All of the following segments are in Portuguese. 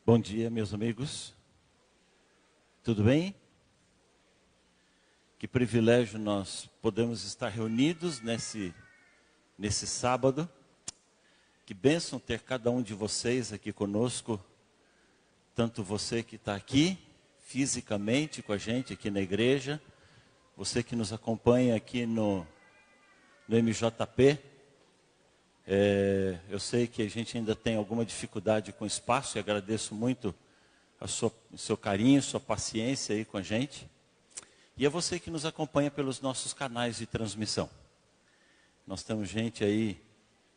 Bom dia, meus amigos. Tudo bem? Que privilégio nós podemos estar reunidos nesse sábado. Que bênção ter cada um de vocês aqui conosco. Tanto você que está aqui, fisicamente com a gente, aqui na igreja. Você que nos acompanha aqui no MJP. Eu sei que a gente ainda tem alguma dificuldade com espaço e agradeço muito o seu carinho, sua paciência aí com a gente. E a você que nos acompanha pelos nossos canais de transmissão. Nós temos gente aí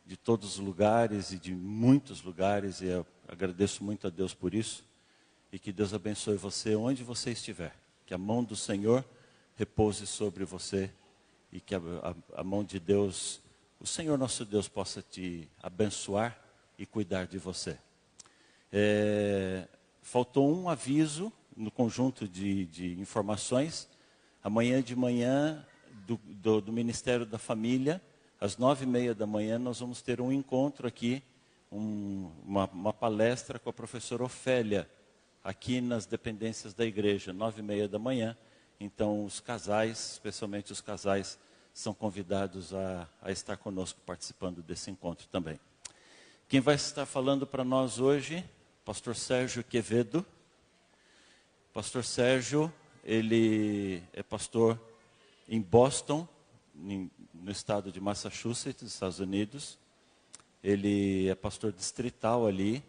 de todos os lugares e de muitos lugares e eu agradeço muito a Deus por isso. E que Deus abençoe você onde você estiver. Que a mão do Senhor repouse sobre você e que a mão de Deus... O Senhor nosso Deus possa te abençoar e cuidar de você. Faltou um aviso no conjunto de informações. Amanhã de manhã, do Ministério da Família, às 9h30 da manhã, nós vamos ter um encontro aqui, uma palestra com a professora Ofélia, aqui nas dependências da igreja, 9h30 da manhã. Então, os casais, especialmente os casais, são convidados a estar conosco participando desse encontro também. Quem vai estar falando para nós hoje, pastor Sérgio Quevedo. Pastor Sérgio, ele é pastor em Boston, no estado de Massachusetts, Estados Unidos. Ele é pastor distrital ali.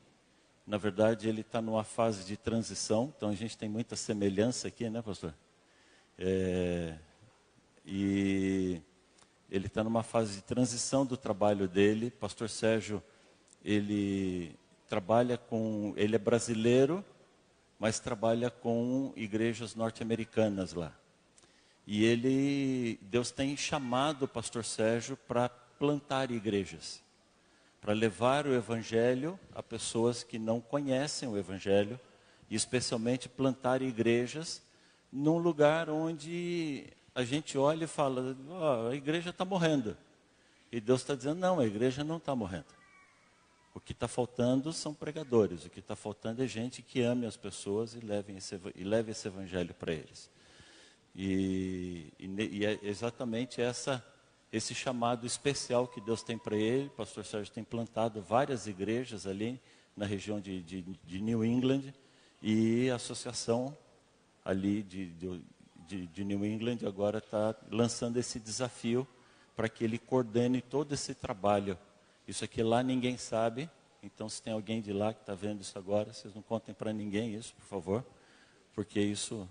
Na verdade, ele está numa fase de transição, então a gente tem muita semelhança aqui, né, pastor? E ele está numa fase de transição do trabalho dele. Pastor Sérgio, ele é brasileiro, mas trabalha com igrejas norte-americanas lá. E Deus tem chamado o pastor Sérgio para plantar igrejas, para levar o evangelho a pessoas que não conhecem o evangelho, e especialmente plantar igrejas num lugar onde a gente olha e fala, a igreja está morrendo. E Deus está dizendo, não, a igreja não está morrendo. O que está faltando são pregadores. O que está faltando é gente que ame as pessoas e leve esse evangelho para eles. E é exatamente esse chamado especial que Deus tem para ele. O pastor Sérgio tem plantado várias igrejas ali na região de New England. E a associação ali de New England agora está lançando esse desafio para que ele coordene todo esse trabalho. Isso aqui lá ninguém sabe, então se tem alguém de lá que está vendo isso agora, vocês não contem para ninguém isso, por favor, porque isso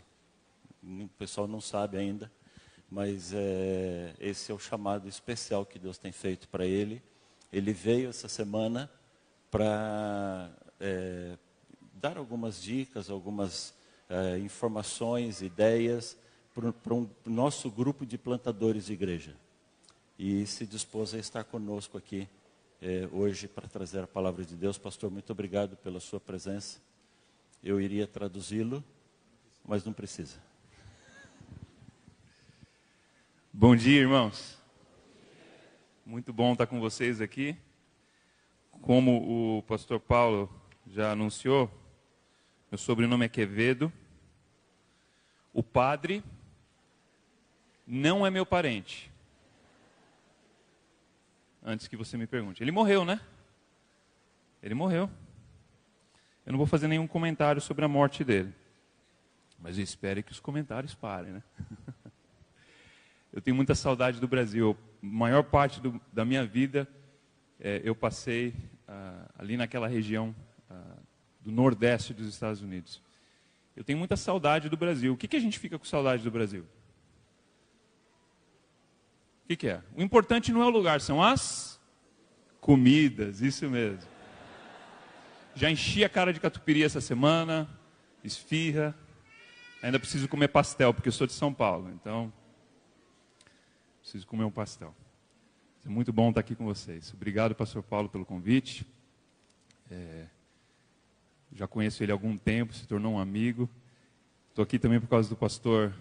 o pessoal não sabe ainda, mas esse é o chamado especial que Deus tem feito para ele. Ele veio essa semana para dar algumas dicas, algumas informações, ideias, para um nosso grupo de plantadores de igreja. E se dispôs a estar conosco aqui hoje para trazer a palavra de Deus. Pastor, muito obrigado pela sua presença. Eu iria traduzi-lo, mas não precisa. Bom dia, irmãos. Muito bom estar com vocês aqui. Como o pastor Paulo já anunciou, meu sobrenome é Quevedo. O padre não é meu parente. Antes que você me pergunte. Ele morreu, né? Ele morreu. Eu não vou fazer nenhum comentário sobre a morte dele. Mas eu espero que os comentários parem, né? Eu tenho muita saudade do Brasil. A maior parte da minha vida eu passei ali naquela região do nordeste dos Estados Unidos. Eu tenho muita saudade do Brasil. O que a gente fica com saudade do Brasil? O que é? O importante não é o lugar, são as comidas, isso mesmo. Já enchi a cara de catupiry essa semana, esfirra. Ainda preciso comer pastel, porque eu sou de São Paulo, então preciso comer um pastel. É muito bom estar aqui com vocês. Obrigado, pastor Paulo, pelo convite. Já conheço ele há algum tempo, se tornou um amigo. Estou aqui também por causa do pastor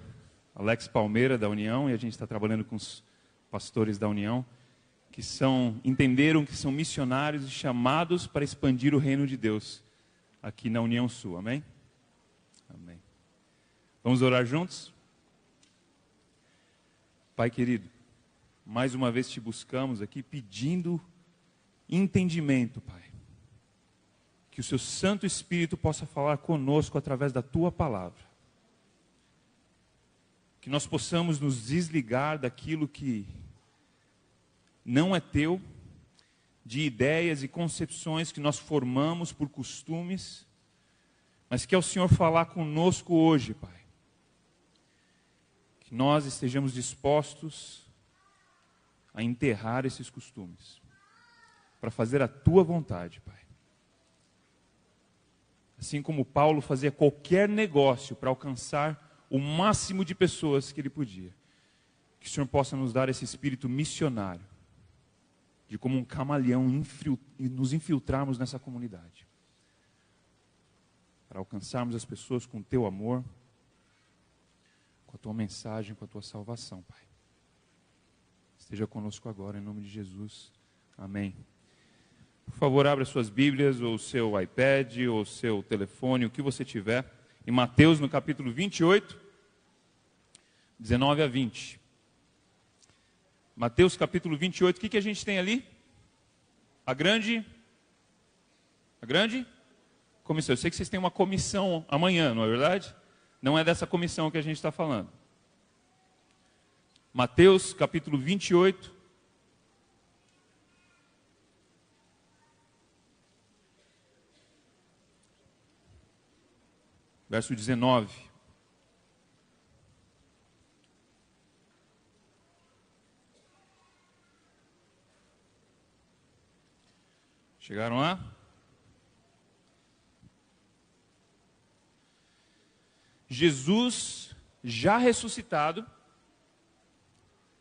Alex Palmeira, da União, e a gente está trabalhando com os pastores da União, que entenderam que são missionários e chamados para expandir o reino de Deus aqui na União Sul. Amém? Amém. Vamos orar juntos? Pai querido, mais uma vez te buscamos aqui pedindo entendimento, Pai. Que o seu Santo Espírito possa falar conosco através da tua palavra. Que nós possamos nos desligar daquilo que não é teu, de ideias e concepções que nós formamos por costumes, mas que é o Senhor falar conosco hoje, Pai. Que nós estejamos dispostos a enterrar esses costumes, para fazer a tua vontade, Pai. Assim como Paulo fazia qualquer negócio para alcançar o máximo de pessoas que ele podia. Que o Senhor possa nos dar esse espírito missionário, de como um camaleão nos infiltrarmos nessa comunidade, para alcançarmos as pessoas com o teu amor, com a tua mensagem, com a tua salvação, Pai. Esteja conosco agora, em nome de Jesus. Amém. Por favor, abra suas Bíblias, ou o seu iPad, ou o seu telefone, o que você tiver, em Mateus, no capítulo 28, 19 a 20. Mateus, capítulo 28, o que a gente tem ali? A grande comissão. Eu sei que vocês têm uma comissão amanhã, não é verdade? Não é dessa comissão que a gente está falando. Mateus, capítulo 28, verso 19. Chegaram lá? Jesus já ressuscitado.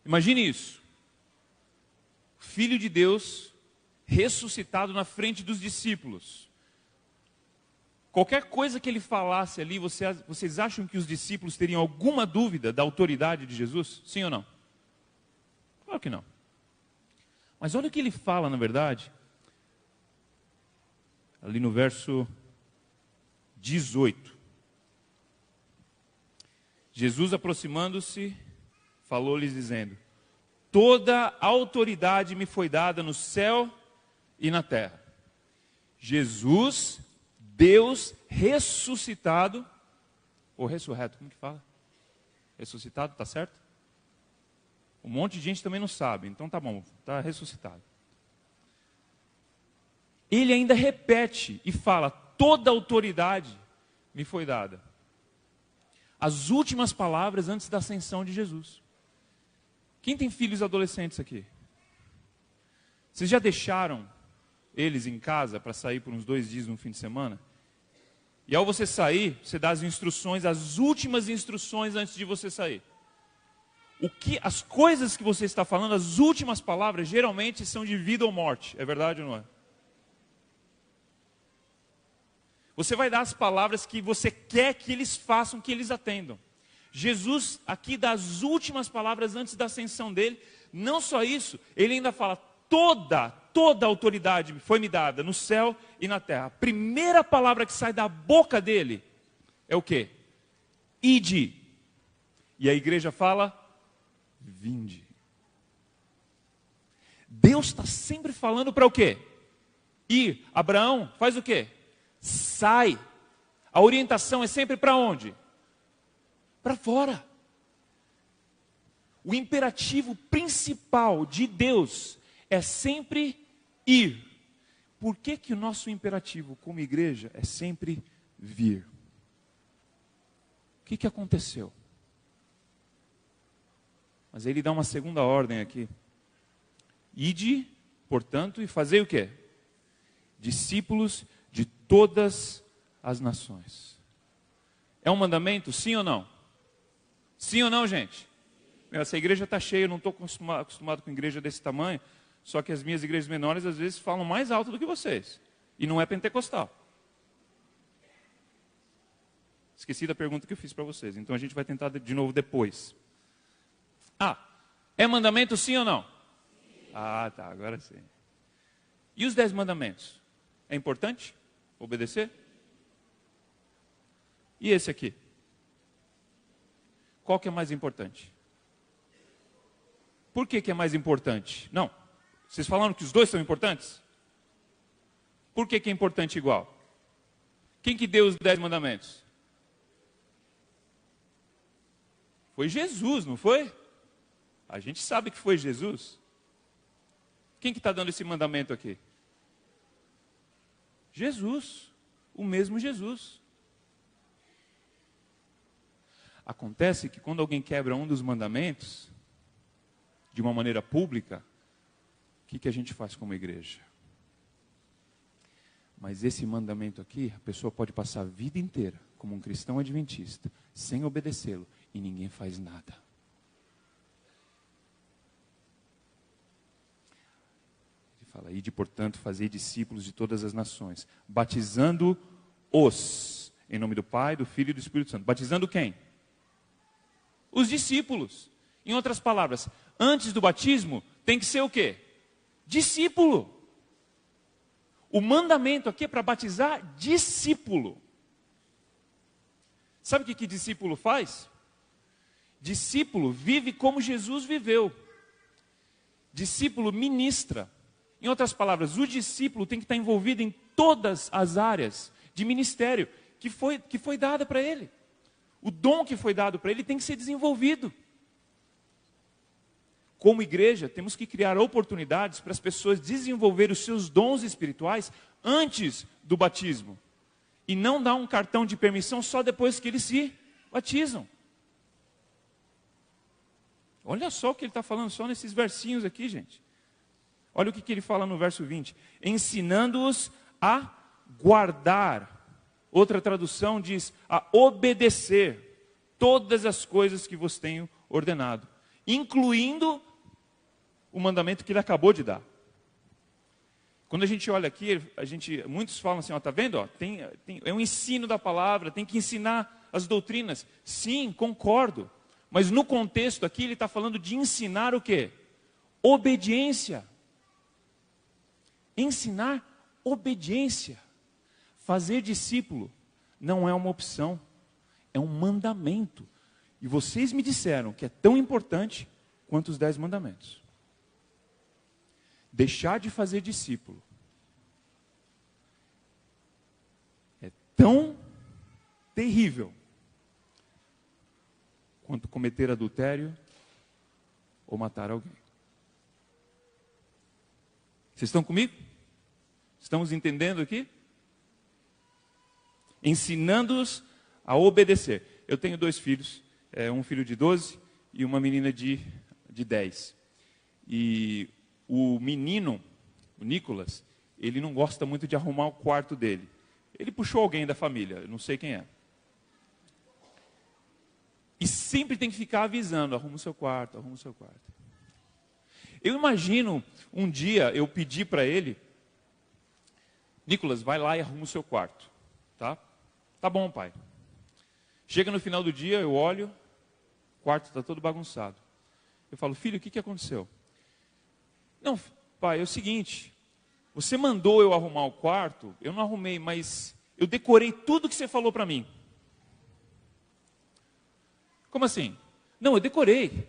Imagine isso. Filho de Deus ressuscitado na frente dos discípulos. Qualquer coisa que ele falasse ali, vocês acham que os discípulos teriam alguma dúvida da autoridade de Jesus? Sim ou não? Claro que não. Mas olha o que ele fala, na verdade, ali no verso 18. Jesus, aproximando-se, falou-lhes dizendo: toda autoridade me foi dada no céu e na terra. Jesus, Deus ressuscitado, ou ressurreto, como que fala? Ressuscitado, tá certo? Um monte de gente também não sabe, então tá bom, tá ressuscitado. Ele ainda repete e fala: toda autoridade me foi dada. As últimas palavras antes da ascensão de Jesus. Quem tem filhos adolescentes aqui? Vocês já deixaram eles em casa para sair por uns 2 dias no fim de semana? E ao você sair, você dá as instruções, as últimas instruções antes de você sair. As coisas que você está falando, as últimas palavras, geralmente são de vida ou morte. É verdade ou não é? Você vai dar as palavras que você quer que eles façam, que eles atendam. Jesus aqui dá as últimas palavras antes da ascensão dele. Não só isso, ele ainda fala: toda autoridade foi me dada no céu e na terra. A primeira palavra que sai da boca dele é o quê? Ide. E a igreja fala: vinde. Deus está sempre falando para o quê? Ir. Abraão faz o quê? Sai. A orientação é sempre para onde? Para fora. O imperativo principal de Deus é sempre ir. Por que o nosso imperativo como igreja é sempre vir? O que aconteceu? Mas ele dá uma segunda ordem aqui. Ide, portanto, e fazei o quê? Discípulos de todas as nações. É um mandamento, sim ou não? Sim ou não, gente? Essa igreja está cheia, eu não estou acostumado com igreja desse tamanho, só que as minhas igrejas menores às vezes falam mais alto do que vocês. E não é pentecostal. Esqueci da pergunta que eu fiz para vocês, então a gente vai tentar de novo depois. É mandamento sim ou não? Tá, agora sim. E os 10 mandamentos? É importante obedecer? E esse aqui? Qual que é mais importante? Por que é mais importante? Não. Vocês falaram que os dois são importantes? Por que é importante igual? Quem que deu os 10 mandamentos? Foi Jesus, não foi? A gente sabe que foi Jesus. Quem que está dando esse mandamento aqui? Jesus, o mesmo Jesus. Acontece que quando alguém quebra um dos mandamentos, de uma maneira pública, o que a gente faz como igreja? Mas esse mandamento aqui, a pessoa pode passar a vida inteira como um cristão adventista, sem obedecê-lo, e ninguém faz nada. Ele fala, ide, portanto, fazei discípulos de todas as nações, batizando-os, em nome do Pai, do Filho e do Espírito Santo. Batizando quem? Os discípulos. Em outras palavras, antes do batismo, tem que ser o quê? Discípulo. O mandamento aqui é para batizar discípulo. Sabe o que discípulo faz? Discípulo vive como Jesus viveu. Discípulo ministra. Em outras palavras, o discípulo tem que estar envolvido em todas as áreas de ministério que foi dada para ele. O dom que foi dado para ele tem que ser desenvolvido. Como igreja, temos que criar oportunidades para as pessoas desenvolverem os seus dons espirituais antes do batismo. E não dar um cartão de permissão só depois que eles se batizam. Olha só o que ele está falando, só nesses versinhos aqui, gente. Olha o que ele fala no verso 20. Ensinando-os a guardar. Outra tradução diz, a obedecer todas as coisas que vos tenho ordenado. Incluindo o mandamento que ele acabou de dar. Quando a gente olha aqui, muitos falam assim, está vendo? É um ensino da palavra, tem que ensinar as doutrinas. Sim, concordo. Mas no contexto aqui, ele está falando de ensinar o quê? Obediência. Ensinar obediência. Fazer discípulo não é uma opção, é um mandamento. E vocês me disseram que é tão importante quanto os 10 mandamentos. Deixar de fazer discípulo é tão terrível quanto cometer adultério ou matar alguém. Vocês estão comigo? Estamos entendendo aqui? Ensinando-os a obedecer. Eu tenho 2 filhos, um filho de 12 e uma menina de 10. E o menino, o Nicolas, ele não gosta muito de arrumar o quarto dele. Ele puxou alguém da família, eu não sei quem é. E sempre tem que ficar avisando, arruma o seu quarto, arruma o seu quarto. Eu imagino um dia eu pedir para ele, Nicolas, vai lá e arruma o seu quarto. Tá? Tá bom, pai. Chega no final do dia, eu olho, o quarto está todo bagunçado. Eu falo, filho, o que aconteceu? Não, pai, é o seguinte, você mandou eu arrumar o quarto, eu não arrumei, mas eu decorei tudo que você falou para mim. Como assim? Não, eu decorei.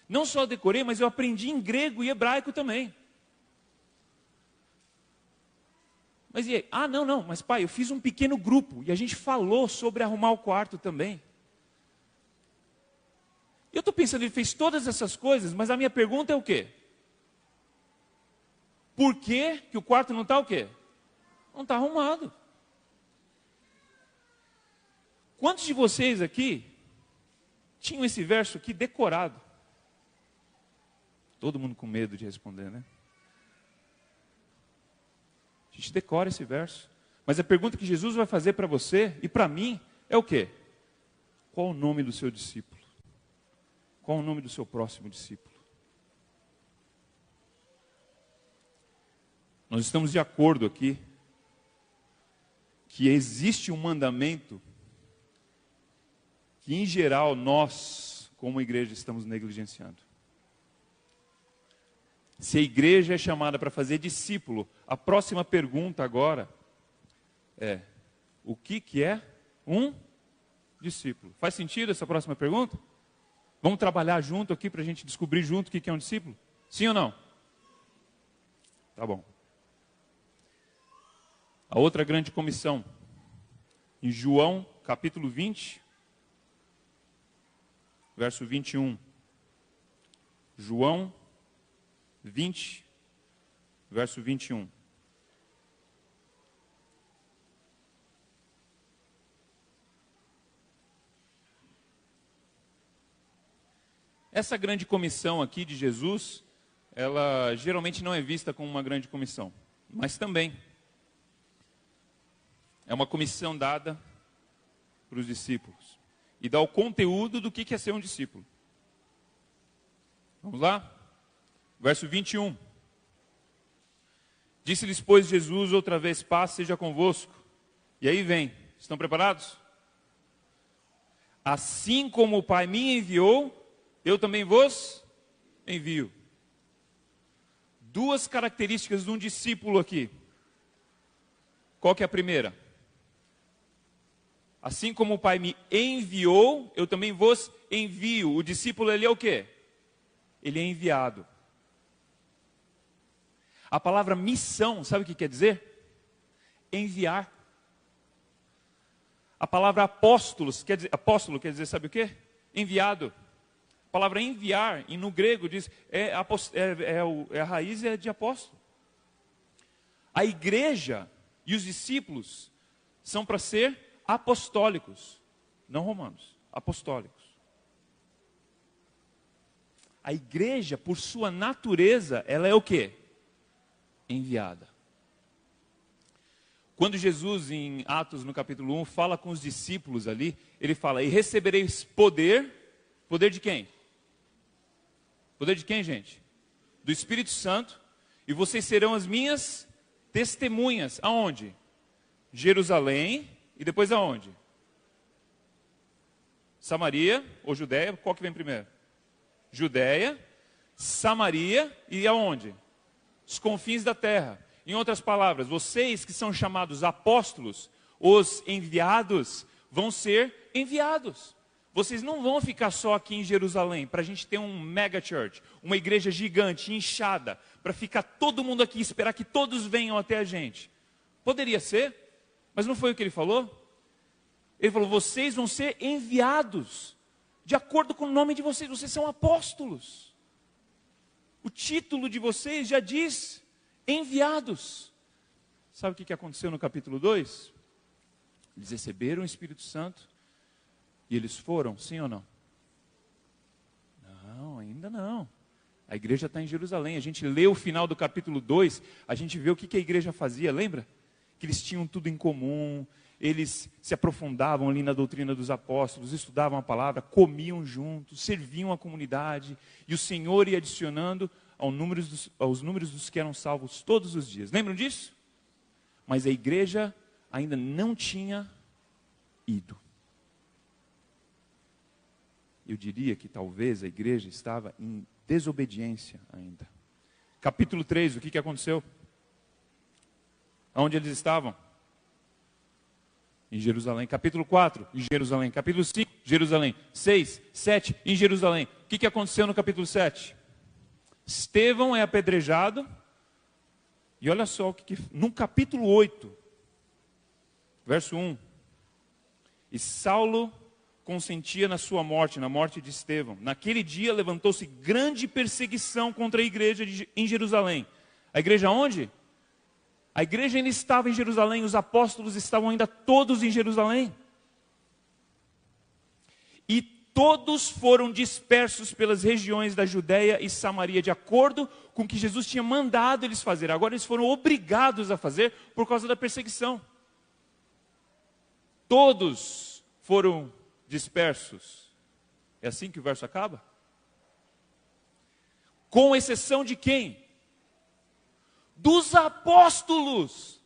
Não só decorei, mas eu aprendi em grego e hebraico também. Mas e aí? Ah, não, mas pai, eu fiz um pequeno grupo e a gente falou sobre arrumar o quarto também. Eu estou pensando, ele fez todas essas coisas, mas a minha pergunta é o quê? Por que o quarto não está o quê? Não está arrumado. Quantos de vocês aqui tinham esse verso aqui decorado? Todo mundo com medo de responder, né? A gente decora esse verso. Mas a pergunta que Jesus vai fazer para você e para mim é o quê? Qual o nome do seu discípulo? Qual o nome do seu próximo discípulo? Nós estamos de acordo aqui que existe um mandamento que, em geral, nós, como igreja, estamos negligenciando. Se a igreja é chamada para fazer discípulo, a próxima pergunta agora é: o que é um discípulo? Faz sentido essa próxima pergunta? Vamos trabalhar junto aqui para a gente descobrir junto o que é um discípulo? Sim ou não? Tá bom. A outra grande comissão, em João, capítulo 20, verso 21. João 20, verso 21. Essa grande comissão aqui de Jesus, ela geralmente não é vista como uma grande comissão, mas também é uma comissão dada para os discípulos e dá o conteúdo do que é ser um discípulo. Vamos lá? Verso 21. Disse-lhes, pois, Jesus outra vez, paz seja convosco. E aí vem, estão preparados? Assim como o Pai me enviou, eu também vos envio. Duas características de um discípulo aqui. Qual que é a primeira? Assim como o Pai me enviou, eu também vos envio. O discípulo, ele é o quê? Ele é enviado. A palavra missão, sabe o que quer dizer? Enviar. A palavra apóstolo quer dizer, sabe o quê? Enviado. A palavra enviar, e no grego diz, a raiz é de apóstolo. A igreja e os discípulos são para ser apostólicos, não romanos, apostólicos. A igreja, por sua natureza, ela é o quê? Enviada. Quando Jesus, em Atos, no capítulo 1, fala com os discípulos ali, ele fala, e recebereis poder. Poder de quem? Poder de quem, gente? Do Espírito Santo, e vocês serão as minhas testemunhas. Aonde? Jerusalém, e depois aonde? Samaria, ou Judéia, qual que vem primeiro? Judéia, Samaria, e aonde? Os confins da terra. Em outras palavras, vocês que são chamados apóstolos, os enviados, vão ser enviados. Vocês não vão ficar só aqui em Jerusalém, para a gente ter um mega church, uma igreja gigante, inchada, para ficar todo mundo aqui e esperar que todos venham até a gente. Poderia ser, mas não foi o que ele falou. Ele falou, vocês vão ser enviados, de acordo com o nome de vocês, vocês são apóstolos. O título de vocês já diz, enviados. Sabe o que aconteceu no capítulo 2? Eles receberam o Espírito Santo, e eles foram, sim ou não? Não, ainda não. A igreja está em Jerusalém. A gente lê o final do capítulo 2, a gente vê o que a igreja fazia, lembra? Que eles tinham tudo em comum, eles se aprofundavam ali na doutrina dos apóstolos, estudavam a palavra, comiam juntos, serviam a comunidade, e o Senhor ia adicionando aos números dos que eram salvos todos os dias. Lembram disso? Mas a igreja ainda não tinha ido. Eu diria que talvez a igreja estava em desobediência ainda. Capítulo 3, o que aconteceu? Onde eles estavam? Em Jerusalém. Capítulo 4, em Jerusalém. Capítulo 5, Jerusalém. 6, 7, em Jerusalém. O que aconteceu no capítulo 7? Estevão é apedrejado. E olha só o que no capítulo 8, verso 1. E Saulo consentia na sua morte, na morte de Estevão. Naquele dia levantou-se grande perseguição contra a igreja em Jerusalém. A igreja onde? A igreja ainda estava em Jerusalém, os apóstolos estavam ainda todos em Jerusalém. E todos foram dispersos pelas regiões da Judéia e Samaria, de acordo com o que Jesus tinha mandado eles fazer. Agora eles foram obrigados a fazer por causa da perseguição. Todos foram dispersos. É assim que o verso acaba? Com exceção de quem? Dos apóstolos.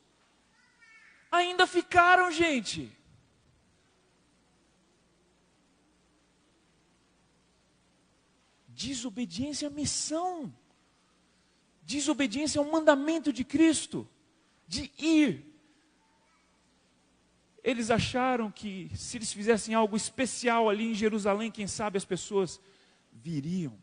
Ainda ficaram, gente. Desobediência à missão. Desobediência ao mandamento de Cristo. De ir. eles acharam que se eles fizessem algo especial ali em Jerusalém, quem sabe as pessoas viriam.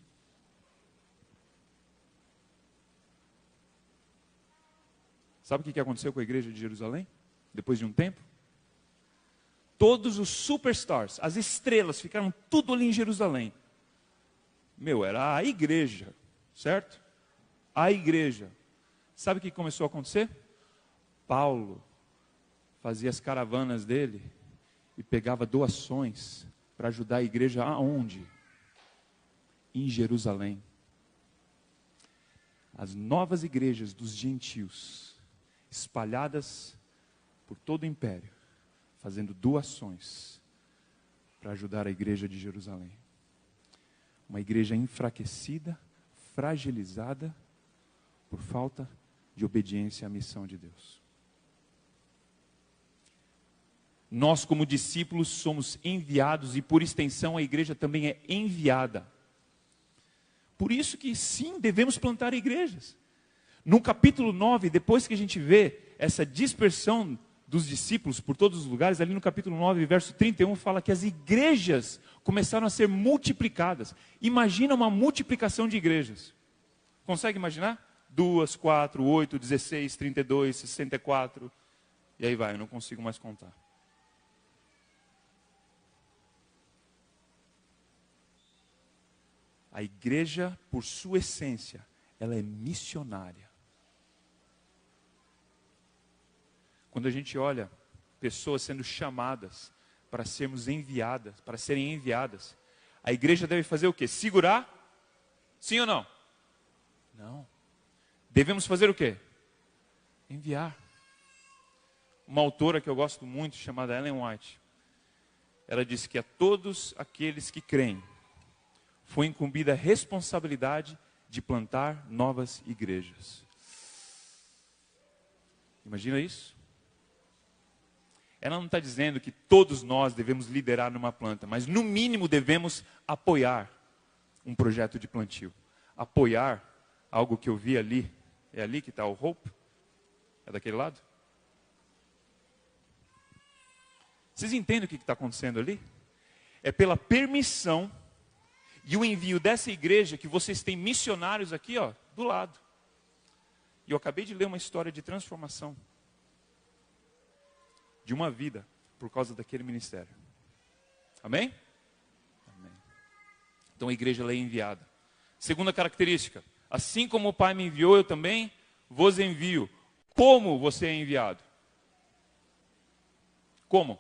Sabe o que aconteceu com a igreja de Jerusalém? Depois de um tempo? Todos os superstars, as estrelas, ficaram tudo ali em Jerusalém. Era a igreja, certo? A igreja. Sabe o que começou a acontecer? Paulo fazia as caravanas dele e pegava doações para ajudar a igreja aonde? Em Jerusalém. As novas igrejas dos gentios, espalhadas por todo o império, fazendo doações para ajudar a igreja de Jerusalém. Uma igreja enfraquecida, fragilizada, por falta de obediência à missão de Deus. Nós, como discípulos, somos enviados e, por extensão, a igreja também é enviada. Por isso que, sim, devemos plantar igrejas. No capítulo 9, depois que a gente vê essa dispersão dos discípulos por todos os lugares, ali no capítulo 9, verso 31, fala que as igrejas começaram a ser multiplicadas. Imagina uma multiplicação de igrejas. Consegue imaginar? 2, 4, 8, 16, 32, 64. E aí vai, eu não consigo mais contar. A igreja, por sua essência, ela é missionária. Quando a gente olha pessoas sendo chamadas para sermos enviadas, para serem enviadas, a igreja deve fazer o quê? Segurar? Sim ou não? Não. Devemos fazer o quê? Enviar. Uma autora que eu gosto muito, chamada Ellen White, ela disse que a todos aqueles que creem, foi incumbida a responsabilidade de plantar novas igrejas. Imagina isso? Ela não está dizendo que todos nós devemos liderar numa planta, mas no mínimo devemos apoiar um projeto de plantio. Apoiar algo que eu vi ali. É ali que está o Hope? É daquele lado? Vocês entendem o que está acontecendo ali? É pela permissão e o envio dessa igreja que vocês têm missionários aqui, ó, do lado. E eu acabei de ler uma história de transformação de uma vida por causa daquele ministério. Amém? Amém. Então a igreja ela é enviada. Segunda característica, assim como o Pai me enviou, eu também vos envio. Como você é enviado? Como?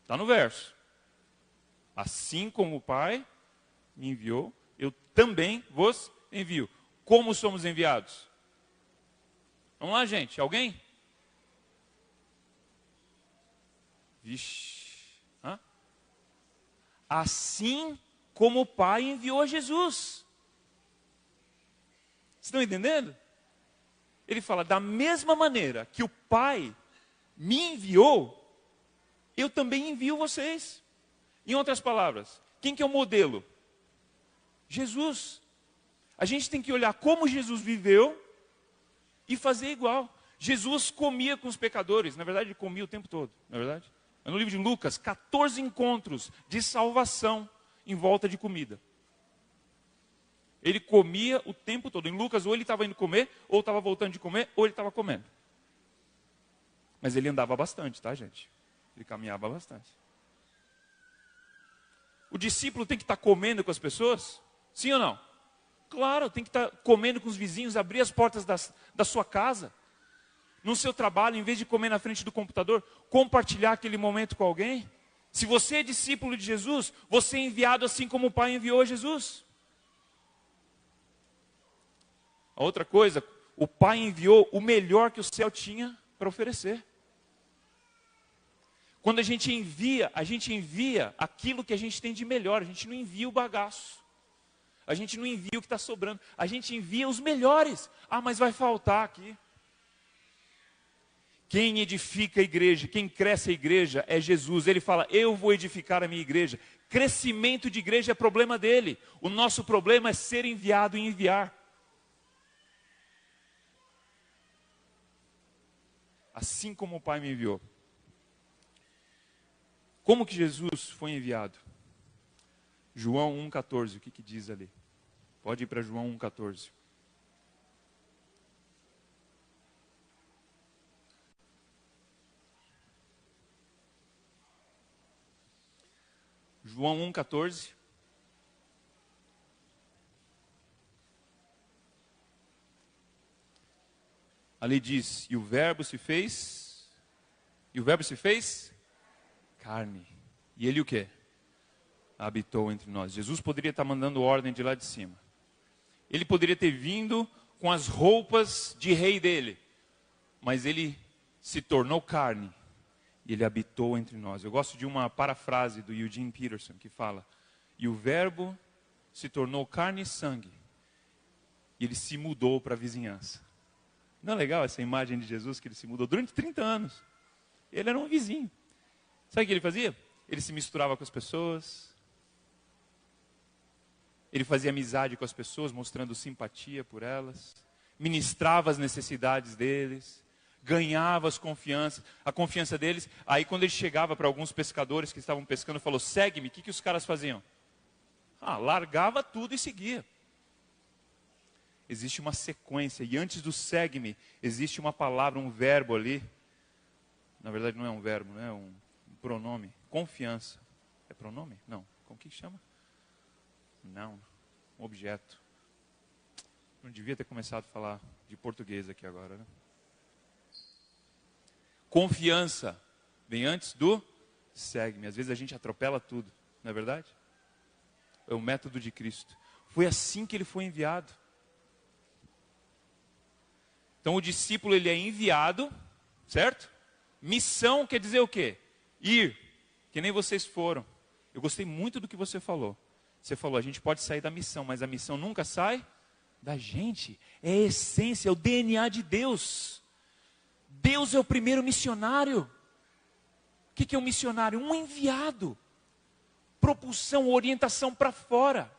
Está no verso. Assim como o Pai me enviou, eu também vos envio. Como somos enviados? Vamos lá, gente. Alguém? Vixe. Hã? Assim como o Pai enviou Jesus. Vocês estão entendendo? Ele fala, da mesma maneira que o Pai me enviou, eu também envio vocês. Em outras palavras, quem que é o modelo? Jesus. A gente tem que olhar como Jesus viveu e fazer igual. Jesus comia com os pecadores. Na verdade, ele comia o tempo todo. Na verdade, no livro de Lucas, 14 encontros de salvação em volta de comida. Ele comia o tempo todo. Em Lucas, ou ele estava indo comer, ou estava voltando de comer, ou ele estava comendo. Mas ele andava bastante, tá, gente? Ele caminhava bastante. O discípulo tem que estar comendo com as pessoas? Sim ou não? Claro, tem que estar comendo com os vizinhos, abrir as portas da sua casa. No seu trabalho, em vez de comer na frente do computador, compartilhar aquele momento com alguém. Se você é discípulo de Jesus, você é enviado assim como o Pai enviou Jesus. A outra coisa, o Pai enviou o melhor que o céu tinha para oferecer. Quando a gente envia aquilo que a gente tem de melhor. A gente não envia o bagaço. A gente não envia o que está sobrando. A gente envia os melhores. Ah, mas vai faltar aqui. Quem edifica a igreja, quem cresce a igreja é Jesus. Ele fala, eu vou edificar a minha igreja. Crescimento de igreja é problema dele. O nosso problema é ser enviado e enviar. Assim como o Pai me enviou. Como que Jesus foi enviado? João 1,14, o que diz ali? Pode ir para João 1,14. João 1,14. Ali diz, e o verbo se fez carne. E ele o quê? Habitou entre nós. Jesus poderia estar mandando ordem de lá de cima. Ele poderia ter vindo com as roupas de rei dele. Mas ele se tornou carne. E ele habitou entre nós. Eu gosto de uma parafrase do Eugene Peterson que fala, e o verbo se tornou carne e sangue. E ele se mudou para a vizinhança. Não é legal essa imagem de Jesus que ele se mudou durante 30 anos? Ele era um vizinho. Sabe o que ele fazia? Ele se misturava com as pessoas. Ele fazia amizade com as pessoas, mostrando simpatia por elas. Ministrava as necessidades deles. Ganhava a confiança deles. Aí quando ele chegava para alguns pescadores que estavam pescando, falou, segue-me. O que os caras faziam? Largava tudo e seguia. Existe uma sequência. E antes do segue-me, existe uma palavra, um verbo ali. Na verdade não é um verbo, não é um pronome. Confiança. É pronome? Não. Como que chama? Não. Um objeto. Não devia ter começado a falar de português aqui agora, né? Confiança vem antes do segue-me. Às vezes a gente atropela tudo, não é verdade? É o método de Cristo. Foi assim que ele foi enviado. Então o discípulo ele é enviado, certo? Missão quer dizer o quê? Ir, que nem vocês foram. Eu gostei muito do que você falou. Você falou, a gente pode sair da missão, mas a missão nunca sai da gente. É a essência, é o DNA de Deus. Deus é o primeiro missionário. O que é um missionário? Um enviado. Propulsão, orientação para fora.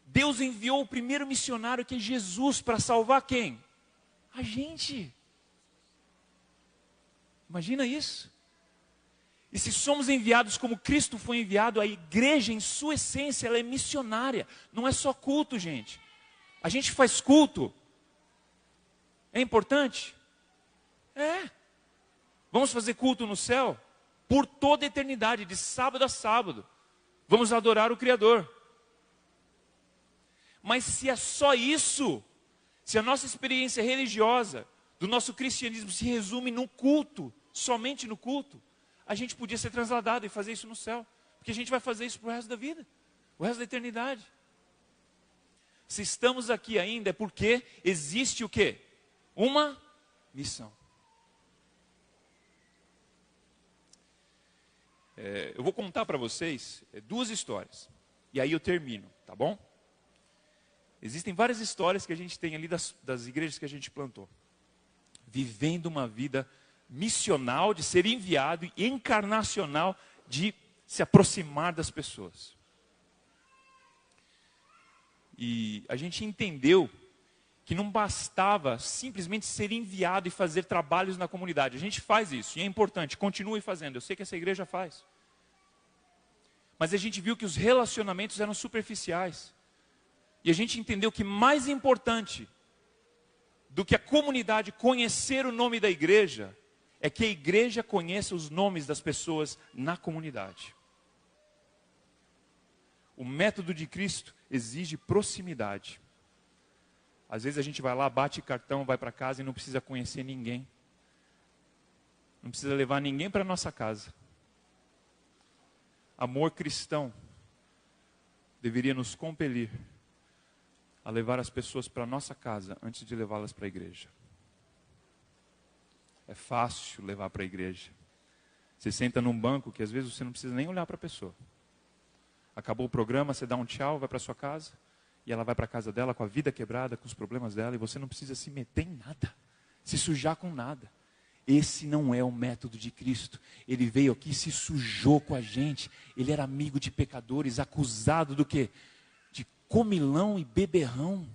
Deus enviou o primeiro missionário, que é Jesus, para salvar quem? A gente. Imagina isso. E se somos enviados como Cristo foi enviado, a igreja em sua essência, ela é missionária. Não é só culto, gente. A gente faz culto. É importante? É. Vamos fazer culto no céu? Por toda a eternidade, de sábado a sábado. Vamos adorar o Criador. Mas se é só isso, se a nossa experiência religiosa, do nosso cristianismo se resume no culto, somente no culto, a gente podia ser transladado e fazer isso no céu. Porque a gente vai fazer isso pro resto da vida, o resto da eternidade. Se estamos aqui ainda é porque existe o quê? Uma missão. Eu vou contar para vocês 2 histórias. E aí eu termino, tá bom? Existem várias histórias que a gente tem ali das igrejas que a gente plantou. Vivendo uma vida missional, de ser enviado, e encarnacional, de se aproximar das pessoas. E a gente entendeu que não bastava simplesmente ser enviado e fazer trabalhos na comunidade. A gente faz isso, e é importante, continue fazendo. Eu sei que essa igreja faz. Mas a gente viu que os relacionamentos eram superficiais. E a gente entendeu que mais importante do que a comunidade conhecer o nome da igreja, é que a igreja conheça os nomes das pessoas na comunidade. O método de Cristo exige proximidade. Às vezes a gente vai lá, bate cartão, vai para casa e não precisa conhecer ninguém. Não precisa levar ninguém para a nossa casa. Amor cristão deveria nos compelir a levar as pessoas para a nossa casa antes de levá-las para a igreja. É fácil levar para a igreja. Você senta num banco que às vezes você não precisa nem olhar para a pessoa. Acabou o programa, você dá um tchau, vai para sua casa, e ela vai para a casa dela com a vida quebrada, com os problemas dela, e você não precisa se meter em nada, se sujar com nada. Esse não é o método de Cristo. Ele veio aqui e se sujou com a gente. Ele era amigo de pecadores, acusado do quê? De comilão e beberrão.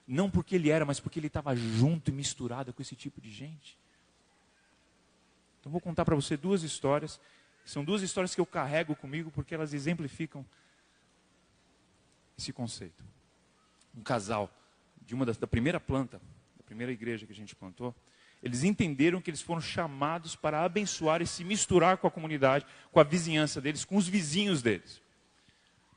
Não porque ele era, mas porque ele estava junto e misturado com esse tipo de gente. Então vou contar para você duas histórias. São duas histórias que eu carrego comigo porque elas exemplificam esse conceito. Um casal da primeira planta, da primeira igreja que a gente plantou, eles entenderam que eles foram chamados para abençoar e se misturar com a comunidade, com a vizinhança deles, com os vizinhos deles.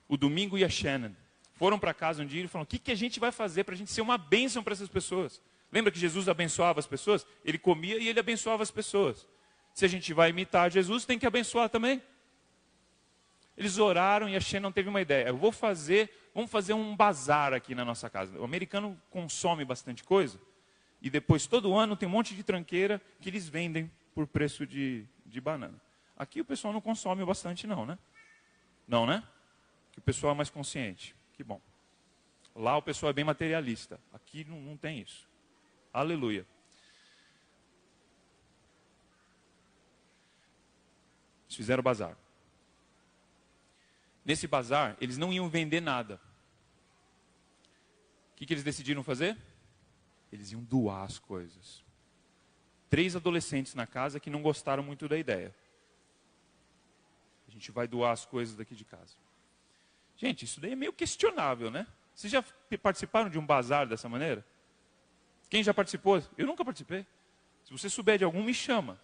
O Domingo e a Shannon foram para casa um dia e falaram: o que a gente vai fazer para a gente ser uma bênção para essas pessoas? Lembra que Jesus abençoava as pessoas? Ele comia e ele abençoava as pessoas. Se a gente vai imitar Jesus, tem que abençoar também. Eles oraram e a Shannon teve uma ideia. Vamos fazer um bazar aqui na nossa casa. O americano consome bastante coisa. E depois, todo ano, tem um monte de tranqueira que eles vendem por preço de banana. Aqui o pessoal não consome bastante não, né? Não, né? Que o pessoal é mais consciente. Que bom. Lá o pessoal é bem materialista. Aqui não tem isso. Aleluia. Eles fizeram bazar. Nesse bazar, eles não iam vender nada. O que eles decidiram fazer? Eles iam doar as coisas. 3 adolescentes na casa que não gostaram muito da ideia. A gente vai doar as coisas daqui de casa. Gente, isso daí é meio questionável, né? Vocês já participaram de um bazar dessa maneira? Quem já participou? Eu nunca participei. Se você souber de algum, me chama.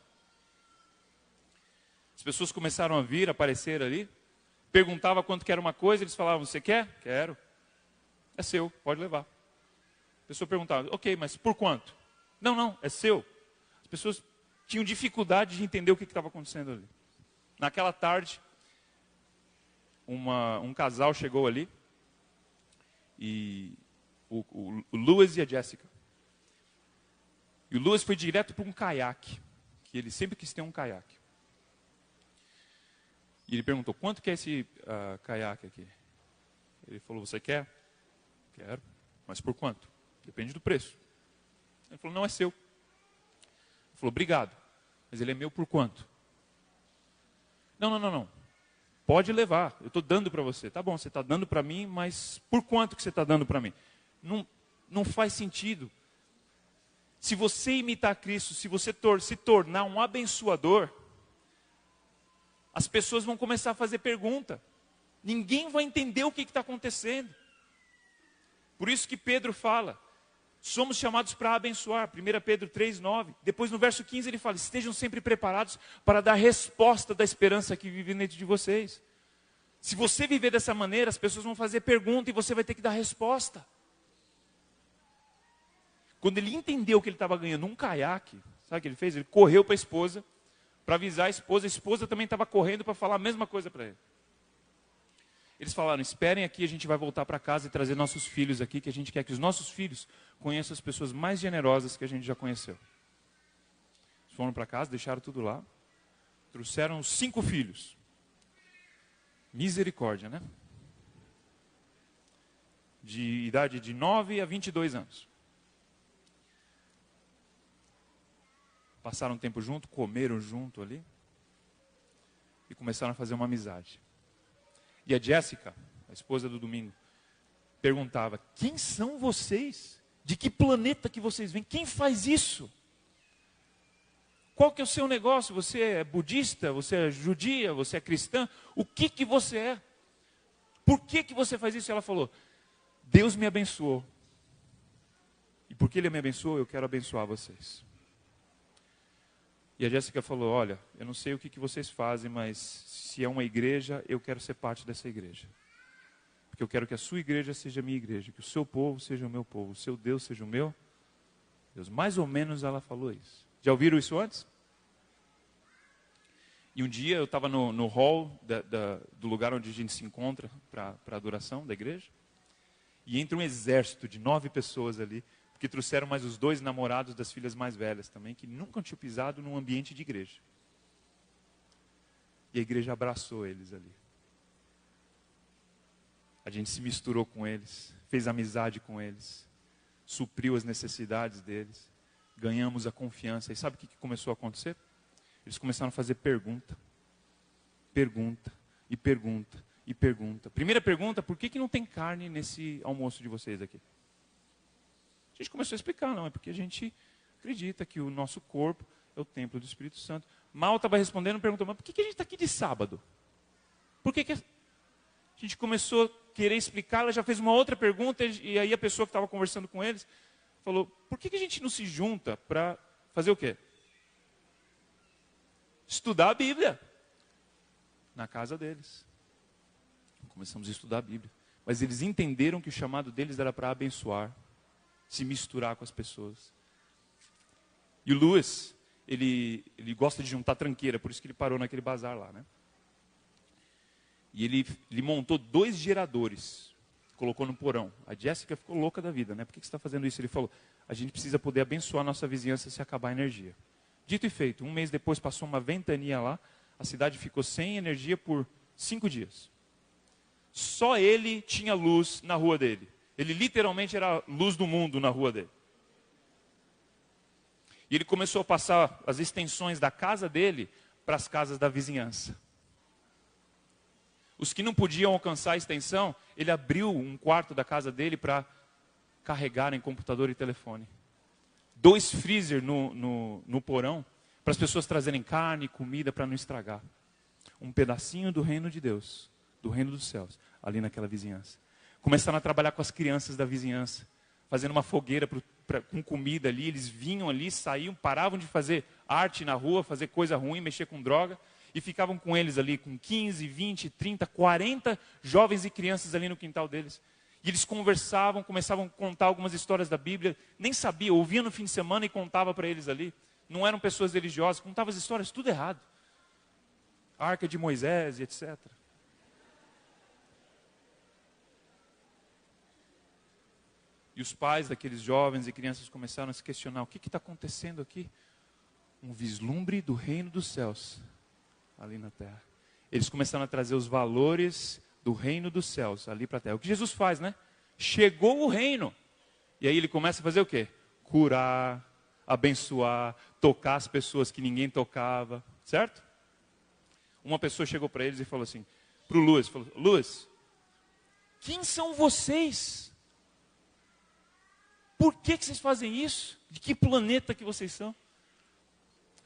As pessoas começaram a vir, aparecer ali. Perguntava quanto que era uma coisa, eles falavam: você quer? Quero. É seu, pode levar. A pessoa perguntava: ok, mas por quanto? Não, é seu. As pessoas tinham dificuldade de entender o que estava acontecendo ali. Naquela tarde, um casal chegou ali, e o Lewis e a Jessica. E o Lewis foi direto para um caiaque, que ele sempre quis ter um caiaque. E ele perguntou: quanto que é esse caiaque aqui? Ele falou: você quer? Quero. Mas por quanto? Depende do preço. Ele falou: não, é seu. Ele falou: obrigado. Mas ele é meu por quanto? Não. Pode levar, eu estou dando para você. Tá bom, você está dando para mim, mas por quanto que você está dando para mim? Não faz sentido. Se você imitar Cristo, se você se tornar um abençoador, as pessoas vão começar a fazer pergunta. Ninguém vai entender o que está acontecendo. Por isso que Pedro fala, somos chamados para abençoar. 1 Pedro 3,9. Depois no verso 15 ele fala: estejam sempre preparados para dar resposta da esperança que vive dentro de vocês. Se você viver dessa maneira, as pessoas vão fazer pergunta e você vai ter que dar resposta. Quando ele entendeu que ele estava ganhando um caiaque, sabe o que ele fez? Ele correu para a esposa, para avisar a esposa também estava correndo para falar a mesma coisa para ele. Eles falaram: esperem aqui, a gente vai voltar para casa e trazer nossos filhos aqui, que a gente quer que os nossos filhos conheçam as pessoas mais generosas que a gente já conheceu. Eles foram para casa, deixaram tudo lá, trouxeram os 5 filhos. Misericórdia, né? De idade de 9 a 22 anos. Passaram um tempo junto, comeram junto ali. E começaram a fazer uma amizade. E a Jessica, a esposa do Domingo, perguntava: quem são vocês? De que planeta que vocês vêm? Quem faz isso? Qual que é o seu negócio? Você é budista? Você é judia? Você é cristã? O que você é? Por que você faz isso? E ela falou: Deus me abençoou. E porque Ele me abençoou, eu quero abençoar vocês. E a Jéssica falou: olha, eu não sei o que vocês fazem, mas se é uma igreja, eu quero ser parte dessa igreja. Porque eu quero que a sua igreja seja a minha igreja, que o seu povo seja o meu povo, o seu Deus seja o meu Deus. Mais ou menos ela falou isso. Já ouviram isso antes? E um dia eu estava no hall do lugar onde a gente se encontra para a adoração da igreja. E entra um exército de 9 pessoas ali, que trouxeram mais os 2 namorados das filhas mais velhas também, que nunca tinham pisado num ambiente de igreja. E a igreja abraçou eles ali. A gente se misturou com eles, fez amizade com eles, supriu as necessidades deles, ganhamos a confiança. E sabe o que começou a acontecer? Eles começaram a fazer pergunta. Primeira pergunta: por que não tem carne nesse almoço de vocês aqui? A gente começou a explicar: não, é porque a gente acredita que o nosso corpo é o templo do Espírito Santo. Mal estava respondendo, perguntou, mas por que a gente está aqui de sábado? Por que a gente começou a querer explicar, ela já fez uma outra pergunta, e aí a pessoa que estava conversando com eles falou, por que a gente não se junta para fazer o quê? Estudar a Bíblia. Na casa deles. Começamos a estudar a Bíblia. Mas eles entenderam que o chamado deles era para abençoar, se misturar com as pessoas. E o Lewis, ele gosta de juntar tranqueira, por isso que ele parou naquele bazar lá, né? E ele montou 2 geradores, colocou no porão. A Jéssica ficou louca da vida, né? Por que você está fazendo isso? Ele falou, a gente precisa poder abençoar a nossa vizinhança se acabar a energia. Dito e feito, 1 mês depois passou uma ventania lá, a cidade ficou sem energia por 5 dias. Só ele tinha luz na rua dele. Ele literalmente era a luz do mundo na rua dele. E ele começou a passar as extensões da casa dele para as casas da vizinhança. Os que não podiam alcançar a extensão, ele abriu um quarto da casa dele para carregarem computador e telefone. 2 freezer no porão, para as pessoas trazerem carne, comida, para não estragar. Um pedacinho do reino de Deus, do reino dos céus, ali naquela vizinhança. Começaram a trabalhar com as crianças da vizinhança, fazendo uma fogueira com comida ali. Eles vinham ali, saíam, paravam de fazer arte na rua, fazer coisa ruim, mexer com droga, e ficavam com eles ali, com 15, 20, 30, 40 jovens e crianças ali no quintal deles. E eles conversavam, começavam a contar algumas histórias da Bíblia, nem sabia, ouvia no fim de semana e contava para eles ali. Não eram pessoas religiosas, contavam as histórias, tudo errado. A Arca de Moisés e etc. E os pais daqueles jovens e crianças começaram a se questionar, o que está acontecendo aqui? Um vislumbre do reino dos céus, ali na terra. Eles começaram a trazer os valores do reino dos céus, ali para a terra. O que Jesus faz, né? Chegou o reino. E aí ele começa a fazer o quê? Curar, abençoar, tocar as pessoas que ninguém tocava, certo? Uma pessoa chegou para eles e falou assim, para o Lewis, falou, Lewis, quem são vocês? Por que vocês fazem isso? De que planeta que vocês são?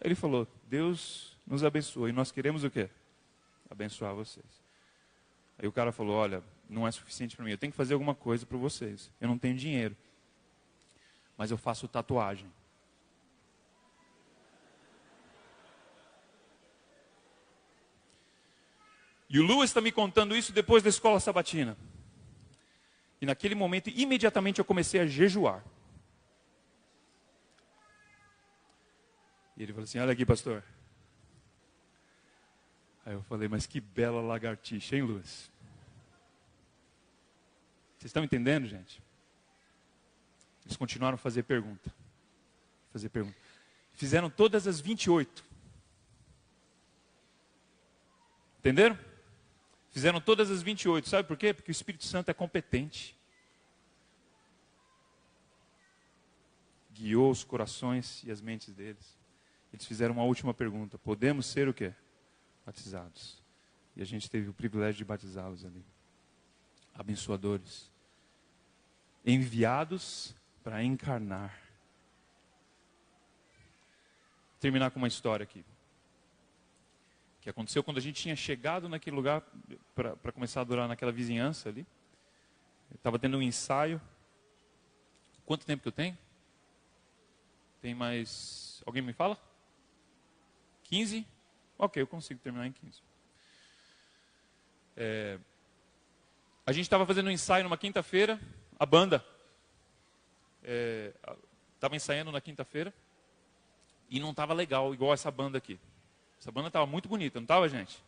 Aí ele falou, Deus nos abençoa e nós queremos o quê? Abençoar vocês. Aí o cara falou, olha, não é suficiente para mim, eu tenho que fazer alguma coisa para vocês. Eu não tenho dinheiro, mas eu faço tatuagem. E o Lewis está me contando isso depois da escola sabatina. E naquele momento, imediatamente eu comecei a jejuar. E ele falou assim, olha aqui, pastor. Aí eu falei, mas que bela lagartixa, hein, Lewis? Vocês estão entendendo, gente? Eles continuaram a fazer pergunta. Fizeram todas as 28. Entenderam? Fizeram todas as 28. Sabe por quê? Porque o Espírito Santo é competente. Guiou os corações e as mentes deles. Eles fizeram uma última pergunta. Podemos ser o quê? Batizados. E a gente teve o privilégio de batizá-los ali. Abençoadores. Enviados para encarnar. Vou terminar com uma história aqui. Que aconteceu quando a gente tinha chegado naquele lugar para começar a adorar naquela vizinhança ali. Estava tendo um ensaio. Quanto tempo que eu tenho? Tem mais... Alguém me fala? 15? Ok, eu consigo terminar em 15. A gente estava fazendo um ensaio numa quinta-feira. A banda estava ensaiando na quinta-feira. E não estava legal, igual essa banda aqui. Essa banda estava muito bonita, não estava, gente?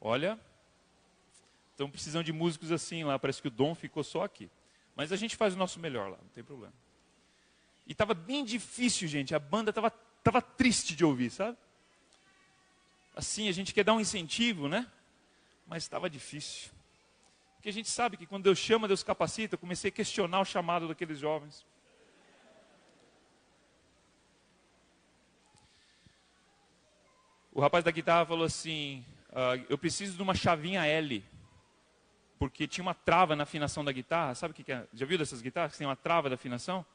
Olha, estão precisando de músicos assim lá. Parece que o dom ficou só aqui. Mas a gente faz o nosso melhor lá, não tem problema. E estava bem difícil, gente. A banda estava triste de ouvir, sabe? Assim, a gente quer dar um incentivo, né? Mas estava difícil. Porque a gente sabe que quando Deus chama, Deus capacita. Eu comecei a questionar o chamado daqueles jovens. O rapaz da guitarra falou assim, eu preciso de uma chavinha L. Porque tinha uma trava na afinação da guitarra. Sabe o que é? Já viu dessas guitarras que tem uma trava da afinação?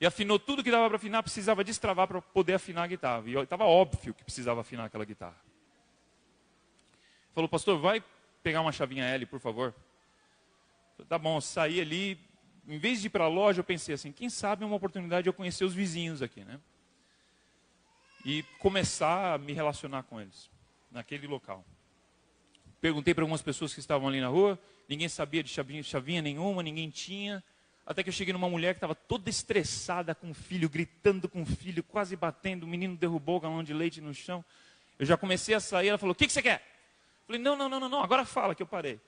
E afinou tudo que dava para afinar, precisava destravar para poder afinar a guitarra. E estava óbvio que precisava afinar aquela guitarra. Falou, pastor, vai pegar uma chavinha L, por favor. Falei, tá bom, eu saí ali. Em vez de ir para a loja, eu pensei assim, quem sabe é uma oportunidade de eu conhecer os vizinhos aqui, né? E começar a me relacionar com eles, naquele local. Perguntei para algumas pessoas que estavam ali na rua, ninguém sabia de chavinha nenhuma, ninguém tinha. Até que eu cheguei numa mulher que estava toda estressada com o filho, gritando com o filho, quase batendo, o menino derrubou o galão de leite no chão. Eu já comecei a sair, ela falou, o que você quer? Eu falei, não, agora fala que eu parei. Eu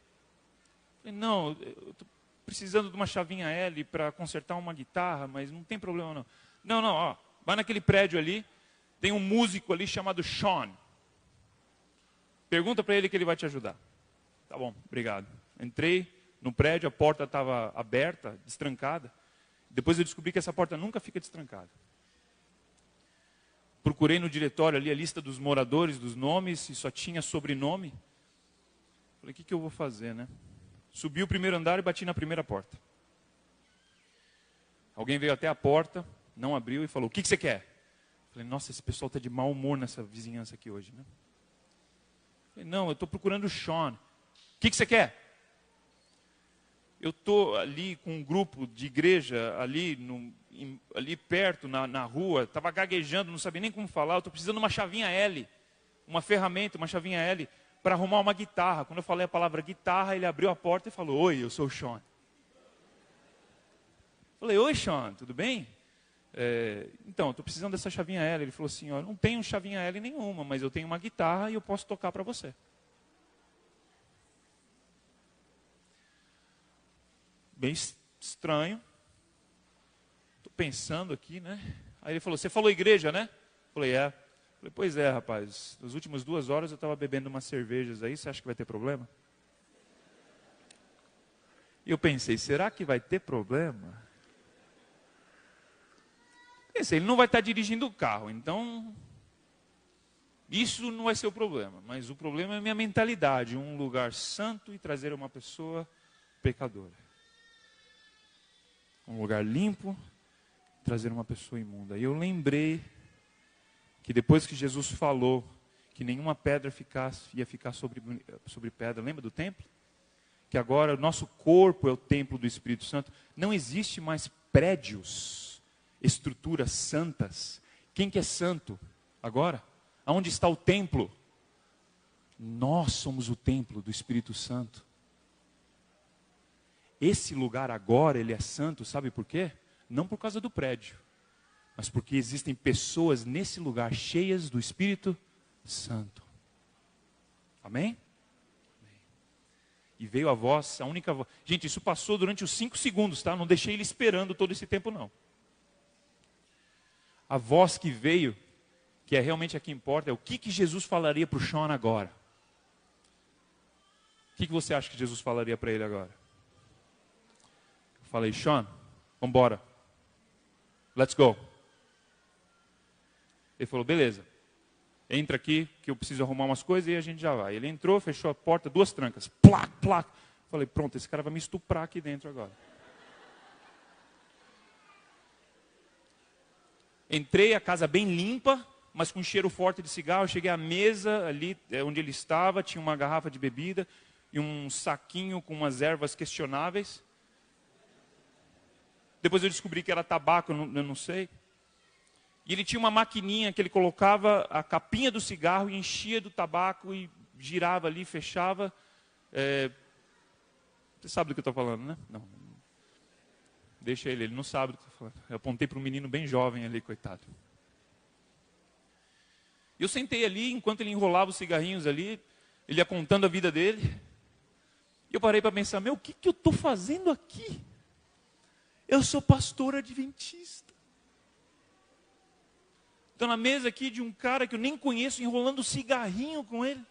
falei, não, eu estou precisando de uma chavinha L para consertar uma guitarra, mas não tem problema não. Não, ó, vai naquele prédio ali, tem um músico ali chamado Sean. Pergunta para ele que ele vai te ajudar. Tá bom, obrigado. Entrei no prédio, a porta estava aberta, destrancada. Depois eu descobri que essa porta nunca fica destrancada. Procurei no diretório ali a lista dos moradores, dos nomes, e só tinha sobrenome. Falei, o que eu vou fazer, né? Subi o primeiro andar e bati na primeira porta. Alguém veio até a porta, não abriu e falou, o que você quer? Falei, nossa, esse pessoal está de mau humor nessa vizinhança aqui hoje, né? Falei, não, eu estou procurando o Sean. O que você quer? Eu estou ali com um grupo de igreja, ali perto, na rua, estava gaguejando, não sabia nem como falar, eu estou precisando de uma chavinha L, uma ferramenta, uma chavinha L, para arrumar uma guitarra. Quando eu falei a palavra guitarra, ele abriu a porta e falou, oi, eu sou o Sean. Falei, oi Sean, tudo bem? Então, estou precisando dessa chavinha L. Ele falou assim, ó, não tenho chavinha L nenhuma, mas eu tenho uma guitarra e eu posso tocar para você. Bem estranho. Estou pensando aqui, né? Aí ele falou, você falou igreja, né? Falei, é. Falei, pois é, rapaz. Nas últimas 2 horas eu estava bebendo umas cervejas aí, você acha que vai ter problema? E eu pensei, será que vai ter problema? Pensei, ele não vai estar dirigindo o carro, então isso não vai ser o problema. Mas o problema é a minha mentalidade, um lugar santo e trazer uma pessoa pecadora. Um lugar limpo, trazer uma pessoa imunda. E eu lembrei que depois que Jesus falou que nenhuma pedra ia ficar sobre pedra, lembra do templo? Que agora o nosso corpo é o templo do Espírito Santo. Não existe mais prédios, estruturas santas. Quem que é santo agora? Aonde está o templo? Nós somos o templo do Espírito Santo. Esse lugar agora, ele é santo, sabe por quê? Não por causa do prédio, mas porque existem pessoas nesse lugar cheias do Espírito Santo. Amém? E veio a voz, a única voz. Gente, isso passou durante os 5 segundos, tá? Não deixei ele esperando todo esse tempo, não. A voz que veio, que é realmente a que importa, é o que Jesus falaria para o Sean agora? O que você acha que Jesus falaria para ele agora? Falei, Sean, vamos embora. Let's go. Ele falou, beleza. Entra aqui que eu preciso arrumar umas coisas e a gente já vai. Ele entrou, fechou a porta, 2 trancas. Plac, plac. Falei, pronto, esse cara vai me estuprar aqui dentro agora. Entrei, a casa bem limpa, mas com cheiro forte de cigarro. Eu cheguei à mesa ali onde ele estava, tinha uma garrafa de bebida e um saquinho com umas ervas questionáveis. Depois eu descobri que era tabaco, eu não sei. E ele tinha uma maquininha que ele colocava a capinha do cigarro e enchia do tabaco e girava ali, fechava. Você sabe do que eu estou falando, né? Não. Deixa ele não sabe do que eu estou falando. Eu apontei para um menino bem jovem ali, coitado. Eu sentei ali, enquanto ele enrolava os cigarrinhos ali, ele ia contando a vida dele. E eu parei para pensar, o que eu estou fazendo aqui? Eu sou pastor adventista. Estou na mesa aqui de um cara que eu nem conheço, enrolando cigarrinho com ele.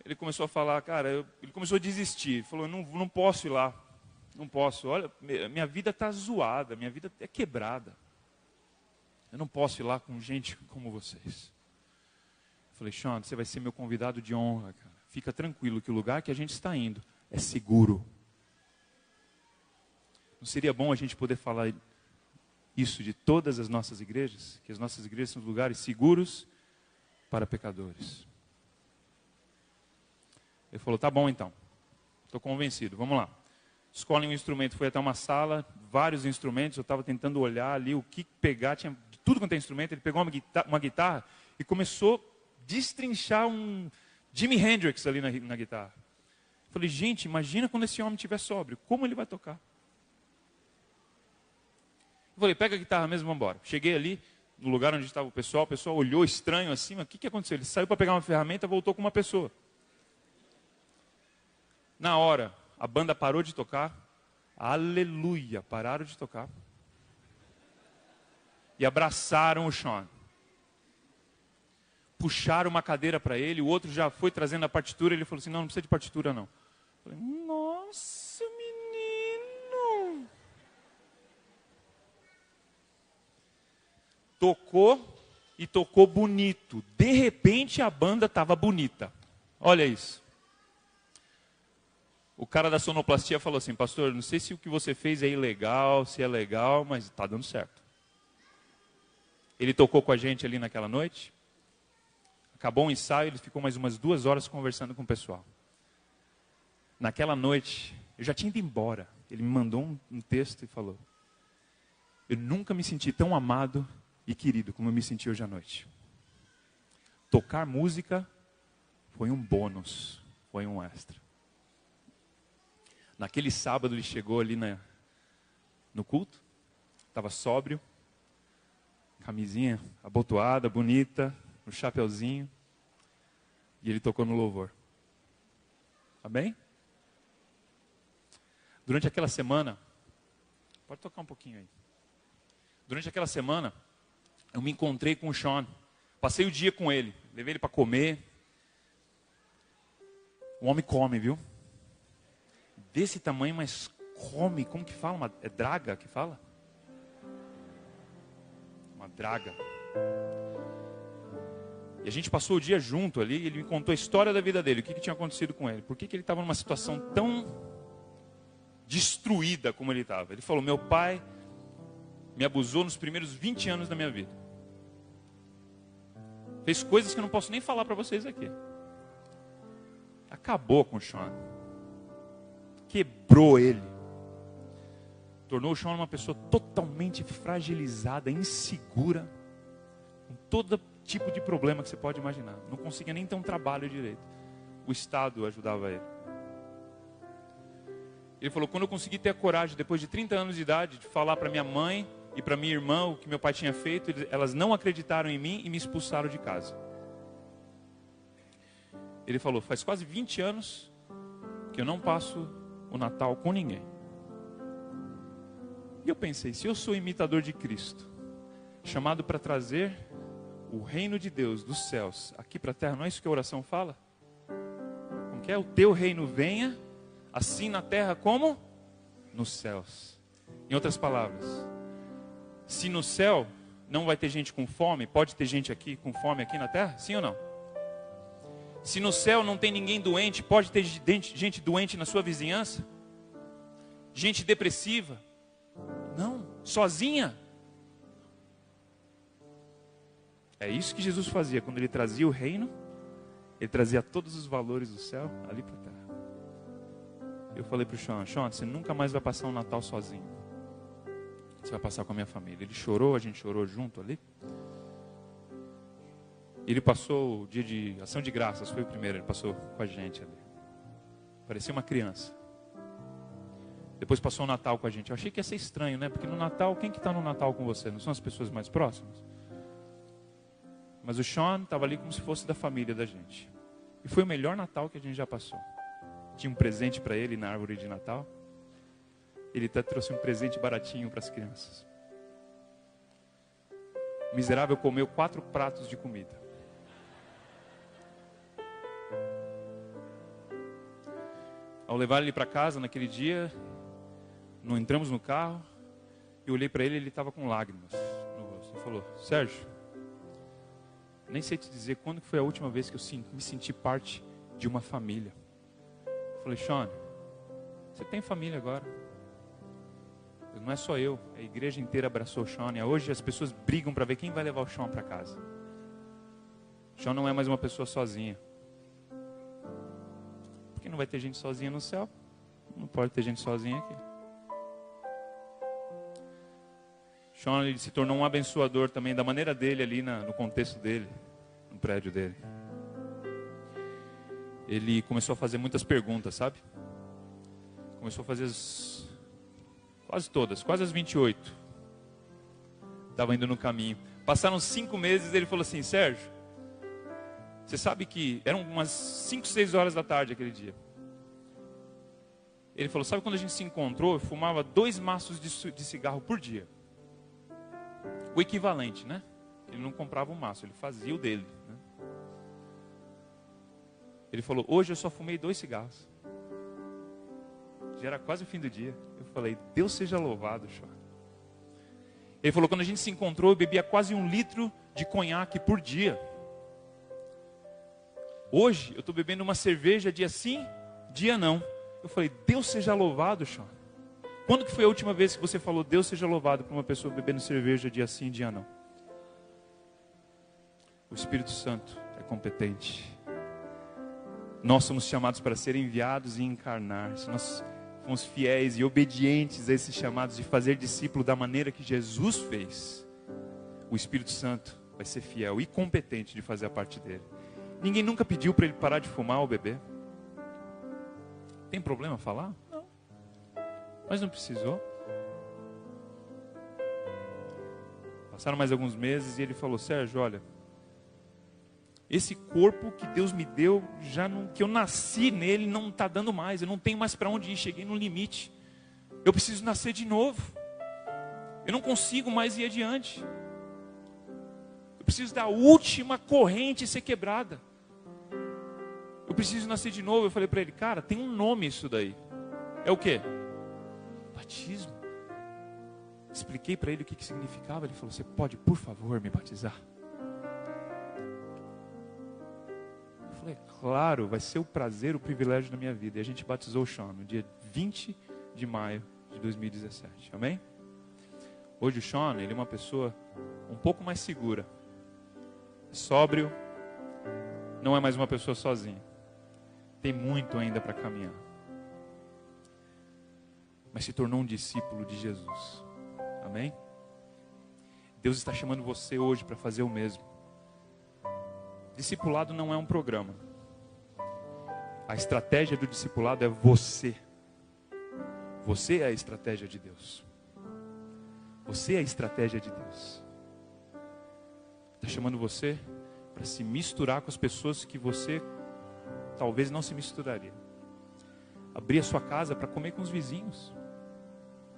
Ele começou a falar, cara, ele começou a desistir. Ele falou, não posso ir lá. Não posso. Olha, minha vida está zoada, minha vida é quebrada. Eu não posso ir lá com gente como vocês. Eu falei, Sean, você vai ser meu convidado de honra, cara. Fica tranquilo que o lugar que a gente está indo é seguro. Não seria bom a gente poder falar isso de todas as nossas igrejas? Que as nossas igrejas são lugares seguros para pecadores. Ele falou, tá bom então. Estou convencido, vamos lá. Escolhe um instrumento, foi até uma sala, vários instrumentos, eu estava tentando olhar ali o que pegar, tinha de tudo quanto é instrumento. Ele pegou uma guitarra e começou a destrinchar um Jimi Hendrix ali na guitarra. Eu falei, gente, imagina quando esse homem estiver sóbrio, como ele vai tocar? Eu falei, pega a guitarra mesmo, vamos embora. Cheguei ali, no lugar onde estava o pessoal olhou estranho assim, mas o que aconteceu? Ele saiu para pegar uma ferramenta, voltou com uma pessoa. Na hora, a banda parou de tocar, aleluia, pararam de tocar. E abraçaram o Sean. Puxaram uma cadeira para ele, o outro já foi trazendo a partitura, ele falou assim, não precisa de partitura não. Eu falei, nossa, menino. Tocou e tocou bonito. De repente a banda estava bonita. Olha isso. O cara da sonoplastia falou assim, pastor, não sei se o que você fez é ilegal, se é legal, mas está dando certo. Ele tocou com a gente ali naquela noite. Acabou o ensaio, ele ficou mais umas 2 horas conversando com o pessoal. Naquela noite, eu já tinha ido embora. Ele me mandou um texto e falou, eu nunca me senti tão amado e querido como eu me senti hoje à noite. Tocar música foi um bônus, foi um extra. Naquele sábado ele chegou ali no culto, estava sóbrio, camisinha abotoada, bonita, no chapeuzinho, e ele tocou no louvor. Amém? Durante aquela semana, pode tocar um pouquinho aí. Durante aquela semana, eu me encontrei com o Sean, passei o dia com ele, levei ele para comer. O homem come, viu? Desse tamanho, mas come, como que fala? É draga que fala? Uma draga. E a gente passou o dia junto ali, e ele me contou a história da vida dele, o que tinha acontecido com ele, por que ele estava numa situação tão destruída como ele estava. Ele falou, meu pai me abusou nos primeiros 20 anos da minha vida. Fez coisas que eu não posso nem falar para vocês aqui. Acabou com o Sean. Quebrou ele. Tornou o Sean uma pessoa totalmente fragilizada, insegura, com todo tipo de problema que você pode imaginar. Não conseguia nem ter um trabalho direito. O Estado ajudava ele. Ele falou, quando eu consegui ter a coragem, depois de 30 anos de idade, de falar para minha mãe e para minha irmã o que meu pai tinha feito, elas não acreditaram em mim e me expulsaram de casa. Ele falou, faz quase 20 anos que eu não passo o Natal com ninguém. E eu pensei, se eu sou imitador de Cristo, chamado para trazer o reino de Deus dos céus aqui para a terra, não é isso que a oração fala? Como que é? O teu reino venha, assim na terra como nos céus. Em outras palavras, se no céu não vai ter gente com fome, pode ter gente aqui com fome aqui na terra? Sim ou não? Se no céu não tem ninguém doente, pode ter gente doente na sua vizinhança? Gente depressiva? Não, sozinha. É isso que Jesus fazia quando ele trazia o reino. Ele trazia todos os valores do céu ali para a terra. Eu falei para o Sean, você nunca mais vai passar um Natal sozinho. Você vai passar com a minha família. Ele chorou, a gente chorou junto ali. Ele passou o dia de ação de graças, foi o primeiro, ele passou com a gente ali. Parecia uma criança. Depois passou o Natal com a gente. Eu achei que ia ser estranho, né? Porque no Natal, quem que está no Natal com você? Não são as pessoas mais próximas? Mas o Sean estava ali como se fosse da família da gente. E foi o melhor Natal que a gente já passou. Tinha um presente para ele na árvore de Natal. Ele até trouxe um presente baratinho para as crianças. O miserável comeu 4 pratos de comida. Ao levar ele para casa naquele dia, não entramos no carro, eu olhei para ele, ele estava com lágrimas no rosto. Ele falou, Sérgio, nem sei te dizer quando foi a última vez que eu me senti parte de uma família. Eu falei, Sean, você tem família agora? Não é só eu, a igreja inteira abraçou o Sean. E hoje as pessoas brigam para ver quem vai levar o Sean para casa. O Sean não é mais uma pessoa sozinha. Porque não vai ter gente sozinha no céu. Não pode ter gente sozinha aqui. Sean, ele se tornou um abençoador também da maneira dele ali no contexto dele, no prédio dele. Ele começou a fazer muitas perguntas, sabe? Começou a fazer quase todas, quase as 28. Estava indo no caminho. Passaram 5 meses e ele falou assim: Sérgio, você sabe que eram umas 5, 6 horas da tarde aquele dia. Ele falou: sabe quando a gente se encontrou, eu fumava 2 maços de cigarro por dia. O equivalente, né? Ele não comprava um maço, ele fazia o dele, né? Ele falou: hoje eu só fumei 2 cigarros. Já era quase o fim do dia. Eu falei: Deus seja louvado, Sean. Ele falou: quando a gente se encontrou, eu bebia quase 1 litro de conhaque por dia. Hoje eu estou bebendo uma cerveja dia sim, dia não. Eu falei: Deus seja louvado, Sean. Quando que foi a última vez que você falou Deus seja louvado para uma pessoa bebendo cerveja dia sim, dia não? O Espírito Santo é competente. Nós somos chamados para ser enviados e encarnar. Se nós formos fiéis e obedientes a esses chamados de fazer discípulo da maneira que Jesus fez, o Espírito Santo vai ser fiel e competente de fazer a parte dele. Ninguém nunca pediu para ele parar de fumar ou beber. Tem problema falar? Não. Mas não precisou. Passaram mais alguns meses e ele falou: Sérgio, olha, esse corpo que Deus me deu, que eu nasci nele, não está dando mais. Eu não tenho mais para onde ir, cheguei no limite. Eu preciso nascer de novo. Eu não consigo mais ir adiante. Eu preciso da última corrente ser quebrada. Eu preciso nascer de novo. Eu falei para ele: cara, tem um nome isso daí. É o quê? Batismo. Expliquei para ele o que significava. Ele falou: você pode, por favor, me batizar? Eu falei: claro, vai ser o prazer, o privilégio da minha vida. E a gente batizou o Sean no dia 20 de maio de 2017. Amém? Hoje o Sean, ele é uma pessoa um pouco mais segura. Sóbrio. Não é mais uma pessoa sozinha. Tem muito ainda para caminhar. Mas se tornou um discípulo de Jesus. Amém? Deus está chamando você hoje para fazer o mesmo. Discipulado não é um programa. A estratégia do discipulado é você. Você é a estratégia de Deus. Você é a estratégia de Deus. Está chamando você para se misturar com as pessoas que você talvez não se misturaria. Abrir a sua casa para comer com os vizinhos.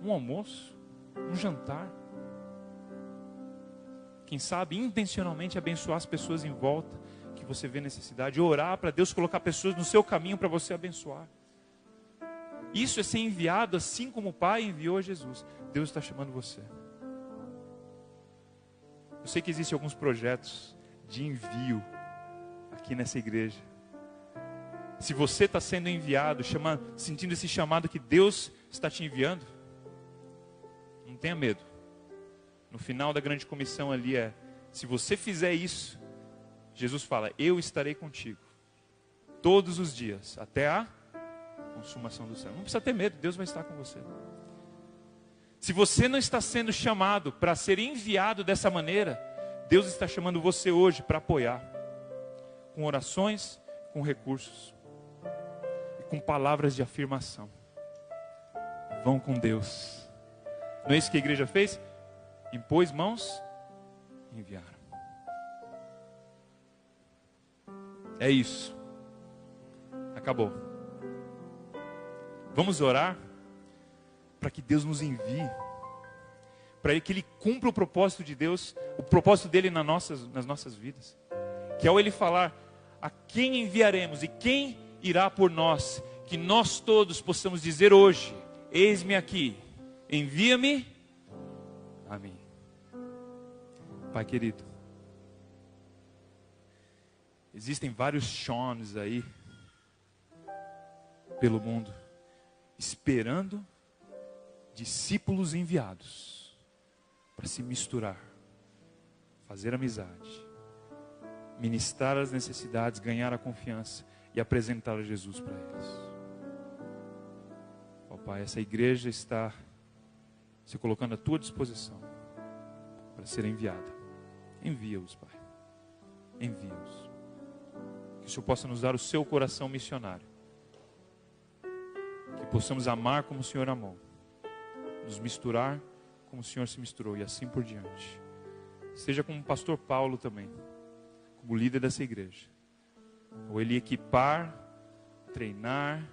Um almoço, um jantar. Quem sabe intencionalmente abençoar as pessoas em volta que você vê necessidade. Orar para Deus colocar pessoas no seu caminho para você abençoar. Isso é ser enviado assim como o Pai enviou Jesus. Deus está chamando você. Eu sei que existem alguns projetos de envio aqui nessa igreja. Se você está sendo enviado, sentindo esse chamado que Deus está te enviando, não tenha medo. No final da grande comissão ali se você fizer isso, Jesus fala: eu estarei contigo todos os dias, até a consumação do céu. Não precisa ter medo, Deus vai estar com você. Se você não está sendo chamado para ser enviado dessa maneira, Deus está chamando você hoje para apoiar. Com orações, com recursos. E com palavras de afirmação. Vão com Deus. Não é isso que a igreja fez? Impôs mãos e enviaram. É isso. Acabou. Vamos orar para que Deus nos envie, para que Ele cumpra o propósito de Deus, o propósito dele nas nossas vidas, que ao Ele falar: a quem enviaremos e quem irá por nós, que nós todos possamos dizer hoje: eis-me aqui, envia-me a mim. Pai querido, existem vários Seans aí pelo mundo, esperando discípulos enviados para se misturar, fazer amizade, ministrar as necessidades, ganhar a confiança e apresentar a Jesus para eles. Ó Pai, essa igreja está se colocando à tua disposição para ser enviada. Envia-os, Pai. Envia-os. Que o Senhor possa nos dar o seu coração missionário. Que possamos amar como o Senhor amou. Nos misturar como o Senhor se misturou e assim por diante. Seja como o pastor Paulo também, como líder dessa igreja. Ou ele equipar, treinar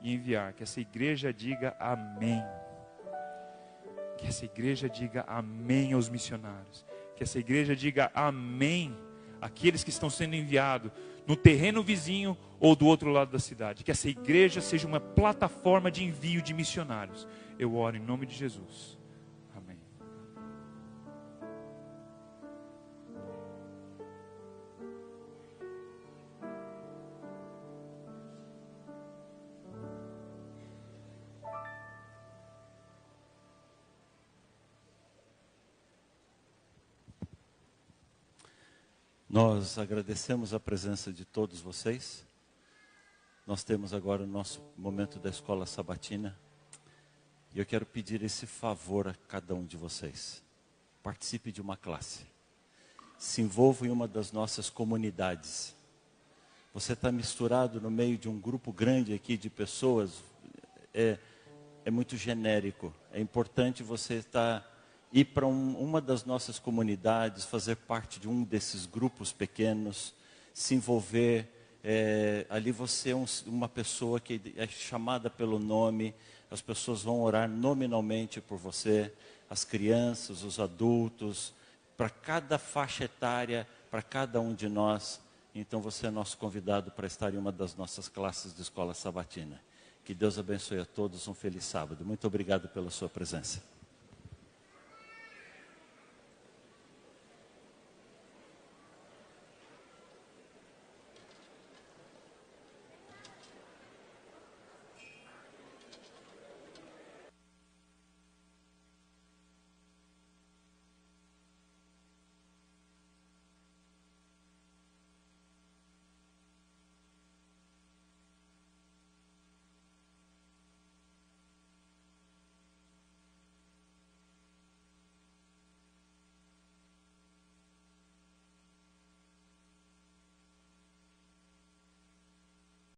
e enviar. Que essa igreja diga amém. Que essa igreja diga amém aos missionários. Que essa igreja diga amém àqueles que estão sendo enviados no terreno vizinho ou do outro lado da cidade. Que essa igreja seja uma plataforma de envio de missionários. Eu oro em nome de Jesus. Amém. Nós agradecemos a presença de todos vocês. Nós temos agora o nosso momento da escola sabatina. E eu quero pedir esse favor a cada um de vocês. Participe de uma classe. Se envolva em uma das nossas comunidades. Você está misturado no meio de um grupo grande aqui de pessoas. É muito genérico. É importante você ir para uma das nossas comunidades, fazer parte de um desses grupos pequenos, se envolver. Ali você é uma pessoa que é chamada pelo nome, as pessoas vão orar nominalmente por você, as crianças, os adultos, para cada faixa etária, para cada um de nós. Então você é nosso convidado para estar em uma das nossas classes de escola sabatina. Que Deus abençoe a todos, um feliz sábado. Muito obrigado pela sua presença.